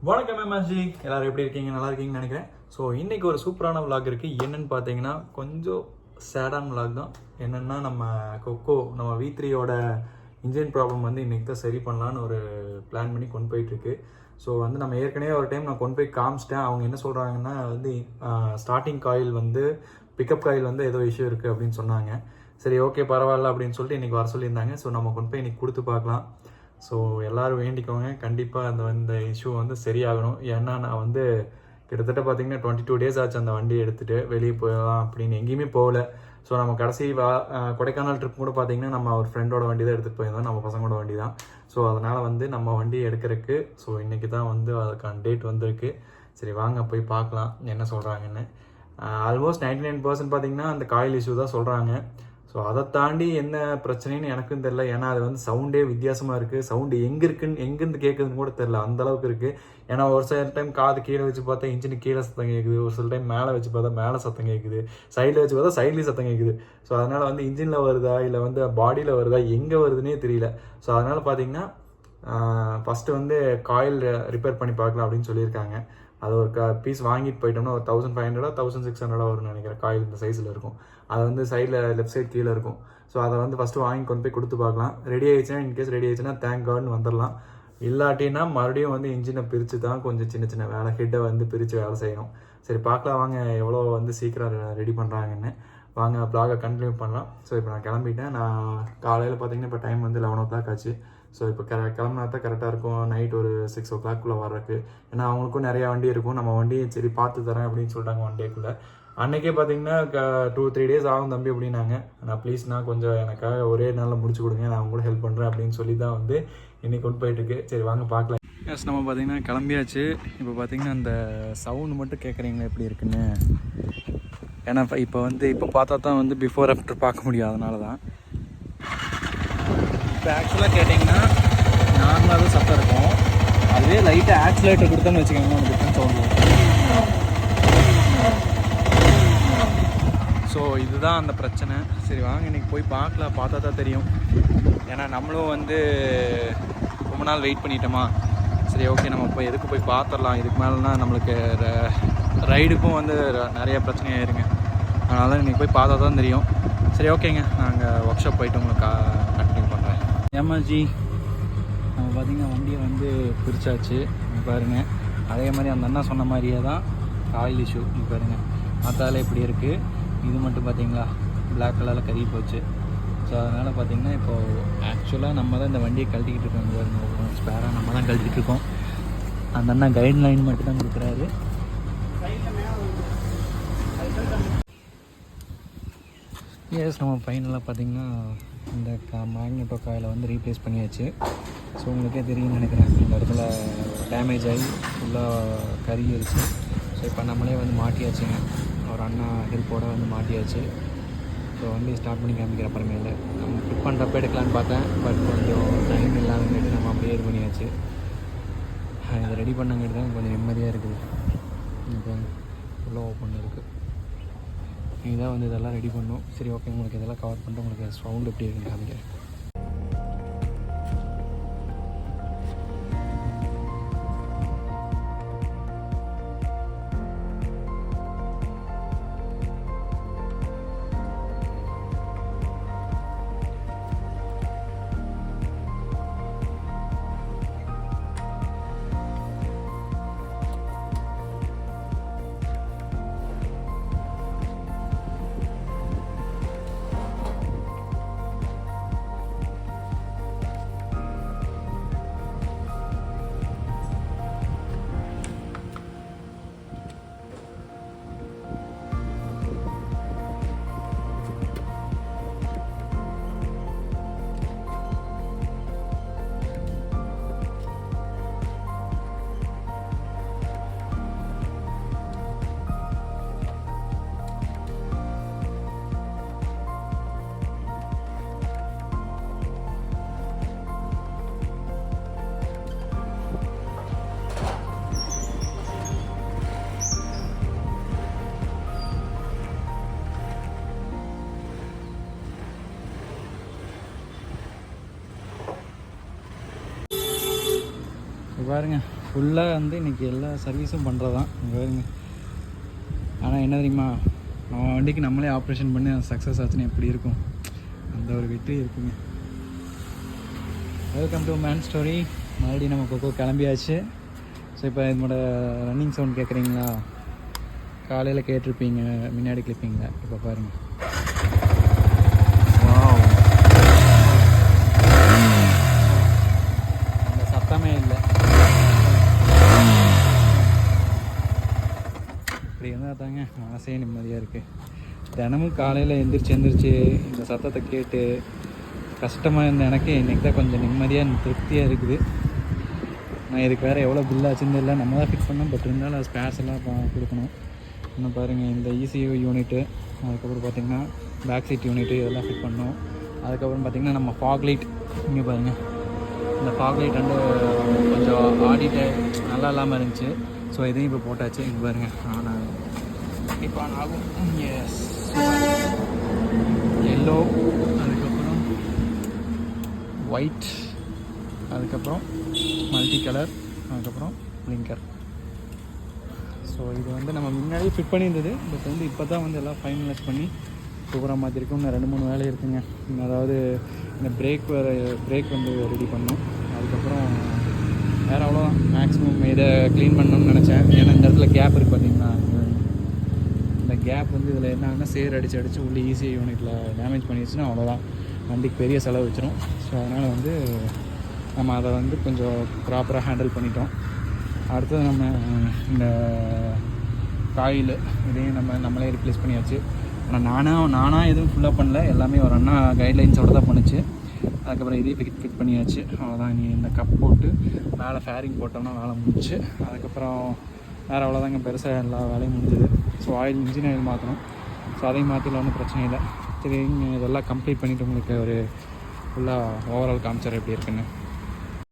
வணக்கம் எம்எஸ்ஜி, எல்லாரும் எப்படி இருக்கீங்க? நல்லா இருக்கீங்கன்னு நினைக்கிறேன். ஸோ இன்றைக்கி ஒரு சூப்பரான விளாக் இருக்குது. என்னென்னு பார்த்தீங்கன்னா கொஞ்சம் சேடான விளாக் தான். என்னென்னா நம்ம கொக்கோ நம்ம V3யோட இன்ஜின் ப்ராப்ளம் வந்து இன்றைக்கி தான் சரி பண்ணலான்னு ஒரு பிளான் பண்ணி கொண்டு போயிட்டுருக்கு. ஸோ வந்து நம்ம ஏற்கனவே ஒரு டைம் நான் கொண்டு போய் காமிச்சிட்டேன். அவங்க என்ன சொல்கிறாங்கன்னா வந்து ஸ்டார்டிங் காயில் வந்து பிக்கப் காயில் வந்து ஏதோ இஷ்யூ இருக்குது அப்படின்னு சொன்னாங்க. சரி, ஓகே, பரவாயில்ல அப்படின்னு சொல்லிட்டு இன்றைக்கி வர சொல்லியிருந்தாங்க. ஸோ நம்ம கொண்டு போய் இன்றைக்கி கொடுத்து பார்க்கலாம். ஸோ எல்லோரும் வேண்டிக்கோங்க, கண்டிப்பாக இந்த இஷ்யூ வந்து சரியாகணும். ஏன்னா நான் வந்து கிட்டத்தட்ட பார்த்திங்கன்னா 22 டேஸ் ஆச்சு அந்த வண்டியை எடுத்துகிட்டு வெளியே போகலாம் அப்படின்னு எங்கேயுமே போகல. ஸோ நம்ம கடைசி கொடைக்கானல் ட்ரிப் கூட பார்த்திங்கன்னா நம்ம ஒரு ஃப்ரெண்டோட வண்டி தான் எடுத்துகிட்டு போயிருந்தோம், நம்ம பசங்களோட வண்டி தான். ஸோ அதனால் வந்து நம்ம வண்டி எடுக்கிறதுக்கு ஸோ இன்றைக்கி தான் வந்து அதுக்கான டேட் வந்திருக்கு. சரி, வாங்க போய் பார்க்கலாம் என்ன சொல்கிறாங்கன்னு. ஆல்மோஸ்ட் 99% பார்த்திங்கன்னா அந்த காயில் இஷ்யூ தான் சொல்கிறாங்க. ஸோ அதை தாண்டி என்ன பிரச்சனைன்னு எனக்கும் தெரில. ஏன்னா அது வந்து சவுண்டே வித்தியாசமாக இருக்குது. சவுண்டு எங்கேருந்து கேட்குதுன்னு கூட தெரில, அந்தளவுக்கு இருக்குது. ஏன்னா ஒரு சில டைம் காது கீழே வச்சு பார்த்தா இன்ஜினுக்கு கீழே சத்தம் கேட்குது, ஒரு சில டைம் மேலே வச்சு பார்த்தா மேலே சத்தம் கேட்குது, சைடில் வச்சு பார்த்தா சைட்லேயும் சத்தம் கேட்குது. ஸோ அதனால் வந்து இன்ஜினில் வருதா இல்லை வந்து பாடியில் வருதா எங்கே வருதுன்னே தெரியல. ஸோ அதனால் பார்த்தீங்கன்னா ஃபஸ்ட்டு வந்து காயில் ரிப்பேர் பண்ணி பார்க்கலாம் அப்படின்னு சொல்லியிருக்காங்க. அது ஒரு பீஸ் வாங்கிட்டு போயிட்டோம்னா ஒரு 1500 1600 வரும்னு நினைக்கிறேன். காயில் இந்த சைஸில் இருக்கும். அது வந்து சைடில் லெஃப்ட் சைட் கீழே இருக்கும். ஸோ அதை வந்து ஃபஸ்ட்டு வாங்கி கொண்டு போய் கொடுத்து பார்க்கலாம். ரெடி ஆகிடுச்சுன்னா, இன்கேஸ் ரெடி ஆகிடுச்சுன்னா தேங்க் காட்னு வந்துடலாம். இல்லாட்டின்னா மறுபடியும் வந்து இன்ஜினை பிரித்து தான் கொஞ்சம் சின்ன சின்ன வேலை, ஹெட்டை வந்து பிரித்து வேலை செய்யணும். சரி, பார்க்கலாம் வாங்க எவ்வளோ வந்து சீக்கிரம் ரெடி பண்ணுறாங்கன்னு. வாங்க ப்ளாகை கண்டினியூ பண்ணலாம். ஸோ இப்போ நான் கிளம்பிட்டேன். நான் காலையில் பார்த்தீங்கன்னா இப்போ டைம் வந்து 11 o'clock ஆச்சு. ஸோ இப்போ கிளம்புனா தான் கரெக்டாக இருக்கும் நைட் ஒரு 6 o'clock வர்றதுக்கு. ஏன்னா அவங்களுக்கும் நிறையா வண்டி இருக்கும். நம்ம வண்டி சரி பார்த்து தரேன் அப்படின்னு சொல்லிட்டாங்க ஒன் டேக்குள்ளே. அன்றைக்கே பார்த்தீங்கன்னா 2-3 days ஆகும் தம்பி அப்படின்னாங்க. நான் ப்ளீஸ்ண்ணா கொஞ்சம் எனக்காக ஒரே நாளில் முடிச்சு கொடுங்க, நான் அவங்க கூட ஹெல்ப் பண்ணுறேன் அப்படின்னு சொல்லி தான் வந்து இன்றைக்கி கொண்டு போயிட்டுருக்கு. சரி வாங்க பார்க்கலாம். எஸ், நம்ம பார்த்திங்கன்னா கிளம்பியாச்சு. இப்போ பார்த்திங்கன்னா அந்த சவுண்டு மட்டும் கேட்குறீங்களா எப்படி இருக்குன்னு. ஏன்னா இப்போ பார்த்தா தான் வந்து பிஃபோர் ஆஃப்டர் பார்க்க முடியும், அதனால தான். இப்போ ஆக்சுவலாக கேட்டிங்கன்னா நார்மலாக தான் சத்தம் இருக்கும். அதுவே லைட்டாக ஆக்சிலேட்டர் கொடுத்தோன்னு வச்சுக்கோங்க, ஒரு டிஃப்ரெண்ட் சவுண்ட் வரும். ஸோ இதுதான் அந்த பிரச்சனை. சரி வாங்க இன்றைக்கி போய் பார்க்கலாம், பார்த்தா தான் தெரியும். ஏன்னா நம்மளும் வந்து ரொம்ப நாள் வெயிட் பண்ணிட்டோமா. சரி, ஓகே, நம்ம போய் எதுக்கு போய் பார்த்துடலாம். இதுக்கு மேலேனா நம்மளுக்கு ரைடுக்கும் வந்து நிறைய பிரச்சனையாயிருங்க. அதனால தான் இன்றைக்கி போய் பார்த்தா தான் தெரியும். சரி, ஓகேங்க, நாங்கள் ஒர்க் ஷாப் போய்ட்டு உங்களுக்கு கண்டினியூ பண்ணுறேன். எம்எஸ்ஜி நம்ம பார்த்திங்கன்னா வண்டியை வந்து பிரித்தாச்சு பாருங்கள். அதே மாதிரி அந்த அண்ணா சொன்ன மாதிரியே தான் ஆயில் இஷ்யூ பாருங்கள். மற்றாலே இப்படி இருக்குது, இது மட்டும் பார்த்திங்களா பிளாக் கலரில் கறி போச்சு. ஸோ அதனால் பார்த்திங்கன்னா இப்போது ஆக்சுவலாக நம்ம தான் இந்த வண்டியை கழட்டிக்கிட்டு இருக்கோம் பாருங்கள். ஸ்பேராக நம்ம தான் கழட்டிகிட்டு இருக்கோம். அந்த அண்ணா கைட்லைன் மட்டும் தான் கொடுக்குறாரு. எஸ், நம்ம ஃபைனலாக பார்த்திங்கன்னா இந்த மேக்னெட்டோ காயில் வந்து ரீப்ளேஸ் பண்ணியாச்சு. ஸோ உங்களுக்கே தெரியும்னு நினைக்கிறேன், இந்த இடத்துல டேமேஜ் ஆகி ஃபுல்லாக கருகிருச்சு. ஸோ இப்போ நம்மளே வந்து மாட்டியாச்சுங்க, ஒரு அண்ணா ஹெல்ப்போடு வந்து மாட்டியாச்சு. ஸோ வண்டி ஸ்டார்ட் பண்ணி காமிக்கிற அப்புறமேல நம்ம ஃபிட் பண்ணுறப்ப எடுக்கலான்னு பார்த்தேன். பட் கொஞ்சம் டைம் இல்லாதங்கிட்டு நம்ம அப்படியே இது பண்ணியாச்சு. இதை ரெடி பண்ணங்கிட்டு தான் கொஞ்சம் நிம்மதியாக இருக்குது. இப்போ ஃபுல்லாக ஓப்பன் இருக்குது. இதுதான் வந்து இதெல்லாம் ரெடி பண்ணோம். சரி, ஓகே, உங்களுக்கு இதெல்லாம் கவர் பண்ணிட்டு உங்களுக்கு சவுண்ட் எப்படி இருக்குன்னு காமிக்கிறேன். பாருங்க ஃபுல்லாக வந்து இன்றைக்கி எல்லா சர்வீஸும் பண்ணுறது தான் பாருங்க. ஆனால் என்ன தெரியுமா, நம்ம வண்டிக்கு நம்மளே ஆப்ரேஷன் பண்ணி சக்ஸஸ் ஆச்சுன்னா எப்படி இருக்கும், அந்த ஒரு வெற்றி இருக்குங்க. Welcome to man story. மறுபடியும் நம்ம கொக்கோ கிளம்பியாச்சு. ஸோ இப்போ இதோட ரன்னிங் சவுண்ட் கேட்குறீங்களா? காலையில் கேட்டிருப்பீங்க முன்னாடி கிளிப்பிங்கில். இப்போ பாருங்கள், அந்த சத்தமே இல்லை. இப்படி இருந்தால் தாங்க மனசே நிம்மதியாக இருக்குது. தினமும் காலையில் எந்திரிச்சு இந்த சத்தத்தை கேட்டு கஷ்டமாக இருந்த எனக்கு இன்றைக்கி தான் கொஞ்சம் நிம்மதியாக திருப்தியாக இருக்குது. நான் இதுக்கு வேறு எவ்வளோ பில் ஆச்சுன்னு இல்லை, நம்ம தான் ஃபிட் பண்ணோம். பட் இருந்தாலும் அது ஸ்பேர்ஸ் எல்லாம் கொடுக்கணும். இன்னும் பாருங்கள், இந்த ECU யூனிட்டு, அதுக்கப்புறம் பார்த்திங்கன்னா பேக் சீட் யூனிட்டு இதெல்லாம் ஃபிட் பண்ணோம். அதுக்கப்புறம் பார்த்திங்கன்னா நம்ம ஃபாக் லைட், இங்கே பாருங்கள், இந்த ஃபாக் லைட் வந்து கொஞ்சம் ஆடிட்டு நல்லா இல்லாமல் இருந்துச்சு. ஸோ இதையும் இப்போ போட்டாச்சு. இங்கே பாருங்கள், ஆனால் இப்போ ஆகும். எஸ், எல்லோ, அதுக்கப்புறம் ஒயிட், அதுக்கப்புறம் மல்டி கலர், அதுக்கப்புறம் பிளிங்கர். ஸோ இது வந்து நம்ம முன்னாடியே ஃபிட் பண்ணியிருந்தது. பட் வந்து இப்போ தான் வந்து எல்லாம் ஃபைனலைஸ் பண்ணி சூப்பராக மாற்றிருக்கோம். இன்னும் 2-3 வேலை இருக்குங்க. அதாவது இந்த பிரேக் வந்து ரெடி பண்ணணும். அதுக்கப்புறம் வேறு அவ்வளோதான். மேக்ஸிமம் இதை க்ளீன் பண்ணணும்னு நினச்சேன். ஏன்னா இந்த இடத்துல கேப் இருக்குது பார்த்திங்கன்னா, இந்த கேப் வந்து இதில் என்ன ஆகுனா சேர் அடித்து உள்ள ECU யூனிட்டில் டேமேஜ் பண்ணிடுச்சுன்னா அவ்வளோதான், வண்டிக்கு பெரிய செலவு வச்சிடும். ஸோ அதனால் வந்து நம்ம அதை வந்து கொஞ்சம் ப்ராப்பராக ஹேண்டில் பண்ணிட்டோம். அடுத்தது நம்ம இந்த காயில் இதையும் நம்மளே ரிப்ளேஸ் பண்ணியாச்சு. ஆனால் நானாக எதுவும் ஃபுல்லாக பண்ணல, எல்லாமே ஒரு அண்ணா கைட்லைன்ஸோடு தான் பண்ணிச்சு. அதுக்கப்புறம் இதையும் ஃபிட் பண்ணியாச்சு. அவ்வளோதான். நீ இந்த கப் போட்டு மேலே ஃபேரிங் போட்டோம்னா வேலை முடிஞ்சிச்சு. அதுக்கப்புறம் வேறு அவ்வளோதாங்க, பெருசாக எல்லா வேலையும் முடிஞ்சுது. ஸோ இன்ஜின் ஆயில் மாற்றணும். ஸோ அதையும் மாற்றில ஒன்றும் பிரச்சனை இல்லை. சரி, இதெல்லாம் கம்ப்ளீட் பண்ணிவிட்டு உங்களுக்கு ஒரு ஃபுல்லாக ஓவரால் காமிச்சார் எப்படி இருக்குன்னு.